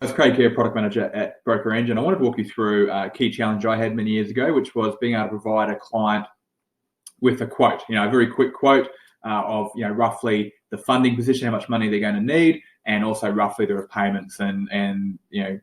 As Craig here, product manager at Broker Engine, I wanted to walk you through a key challenge I had many years ago, which was being able to provide a client with a quote, a very quick quote of, roughly the funding position, how much money they're going to need, and also roughly the repayments and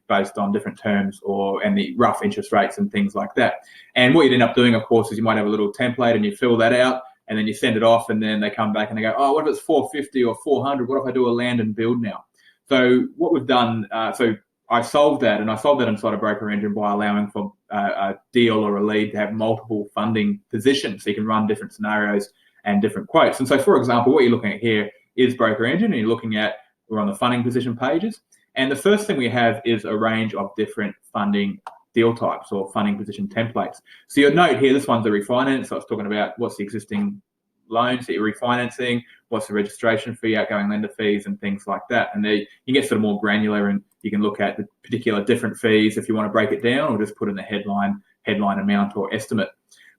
based on different terms and the rough interest rates and things like that. And what you'd end up doing, of course, is you might have a little template and you fill that out and then you send it off, and then they come back and they go, oh, what if it's 450 or 400? What if I do a land and build now? So what we've done, I solved that, and I solved that inside a Broker Engine by allowing for a deal or a lead to have multiple funding positions, so you can run different scenarios and different quotes. And so, for example, what you're looking at here is Broker Engine, and you're looking at, we're on the funding position pages, and the first thing we have is a range of different funding deal types or funding position templates. So you'll note here, this one's a refinance, so it's talking about what's the existing loans that you're refinancing, what's the registration fee, outgoing lender fees, and things like that. And there you get sort of more granular, and you can look at the particular different fees if you want to break it down, or just put in the headline amount or estimate.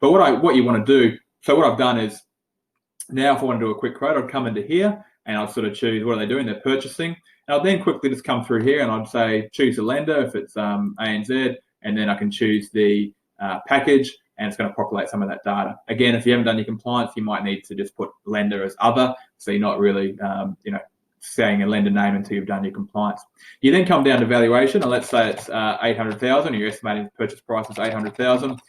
But what you want to do, so what I've done is, now if I want to do a quick quote, I'd come into here and I'd sort of choose what are they doing, they're purchasing. And I'll then quickly just come through here and I'd say choose a lender if it's ANZ, and then I can choose the package, and it's going to populate some of that data. Again, if you haven't done your compliance, you might need to just put lender as other, so you're not really, saying a lender name until you've done your compliance. You then come down to valuation, and let's say it's 800,000, and you're estimating the purchase price is 800,000.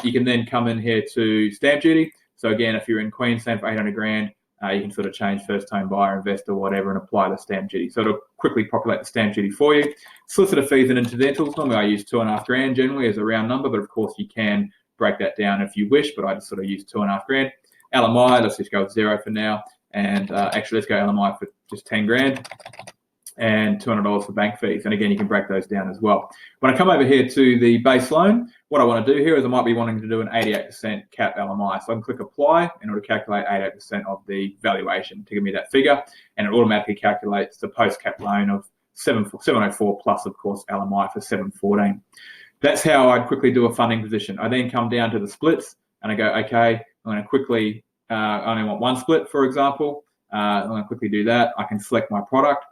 You can then come in here to stamp duty. So again, if you're in Queensland for 800 grand, you can sort of change first home buyer, investor, whatever, and apply the stamp duty. So it'll quickly populate the stamp duty for you. Solicitor fees and incidentals, normally I use 2.5 grand generally as a round number, but of course you can break that down if you wish, but I just sort of use 2.5 grand. LMI, let's just go with 0 for now. And actually, let's go LMI for just 10 grand and $200 for bank fees. And again, you can break those down as well. When I come over here to the base loan, what I want to do here is I might be wanting to do an 88% cap LMI. So I can click apply in order to calculate 88% of the valuation to give me that figure. And it automatically calculates the post-cap loan of 704 plus, of course, LMI for 714. That's how I'd quickly do a funding position. I then come down to the splits and I go, okay, I'm going to quickly, I only want one split, for example. I'm going to quickly do that. I can select my product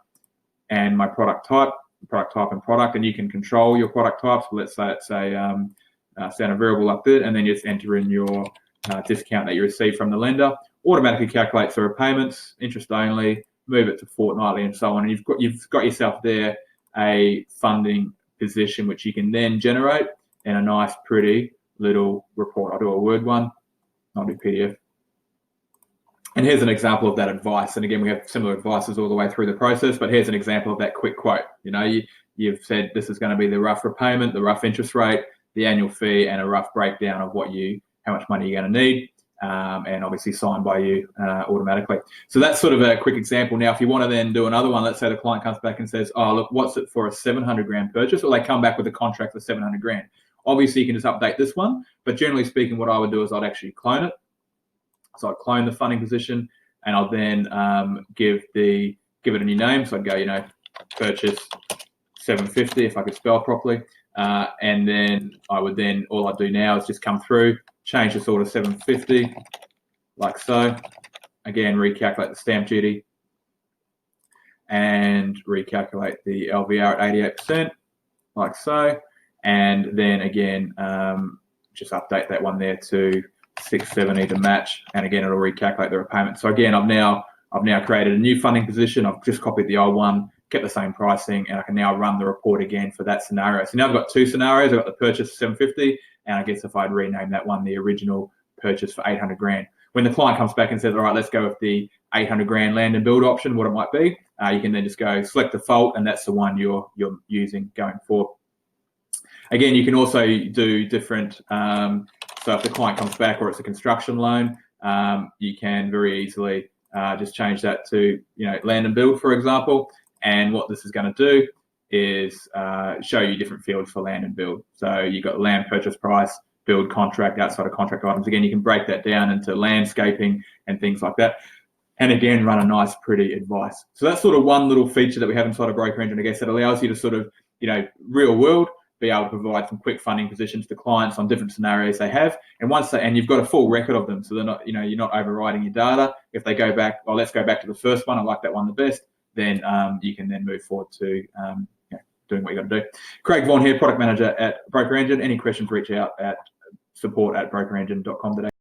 and my product type, and product, and you can control your product types. So let's say it's a standard variable like that, and then you just enter in your discount that you receive from the lender. Automatically calculates the repayments, interest only, move it to fortnightly, and so on. And you've got yourself there a funding position which you can then generate in a nice, pretty little report. I'll do a Word one, I'll do PDF. And here's an example of that advice. And again, we have similar advices all the way through the process, but here's an example of that quick quote. You've said this is going to be the rough repayment, the rough interest rate, the annual fee, and a rough breakdown of how much money you're going to need, and obviously signed by you automatically. So that's sort of a quick example. Now, if you want to then do another one, let's say the client comes back and says, oh, look, what's it for a 700 grand purchase? Or they come back with a contract for 700 grand. Obviously, you can just update this one, but generally speaking, what I would do is I'd actually clone it. So I'd clone the funding position, and I'll then give it a new name. So I'd go, purchase 750 if I could spell properly. And then all I do now is just come through, change this order to 750, like so. Again, recalculate the stamp duty and recalculate the LVR at 88%, like so. And then again, just update that one there to 670 to match, and again it'll recalculate the repayment. So again, I've now created a new funding position. I've just copied the old one, kept the same pricing, and I can now run the report again for that scenario. So now I've got two scenarios. I've got the purchase 750, and I guess if I'd rename that one the original purchase for 800 grand. When the client comes back and says, all right, let's go with the 800 grand land and build option, what it might be, you can then just go select default, and that's the one you're using going forward. Again, you can also do different, so if the client comes back or it's a construction loan, you can very easily just change that to land and build, for example. And what this is going to do is show you different fields for land and build. So you've got land purchase price, build contract, outside of contract items. Again, you can break that down into landscaping and things like that. And again, run a nice, pretty advice. So that's sort of one little feature that we have inside of Broker Engine, I guess, that allows you to sort of, real world, be able to provide some quick funding positions to clients on different scenarios they have. And you've got a full record of them. So they're not, you're not overriding your data. If they go back, let's go back to the first one, I like that one the best, then you can then move forward to got to do. Craig Vaughan here, product manager at Broker Engine. Any questions, reach out at support@brokerengine.com.au.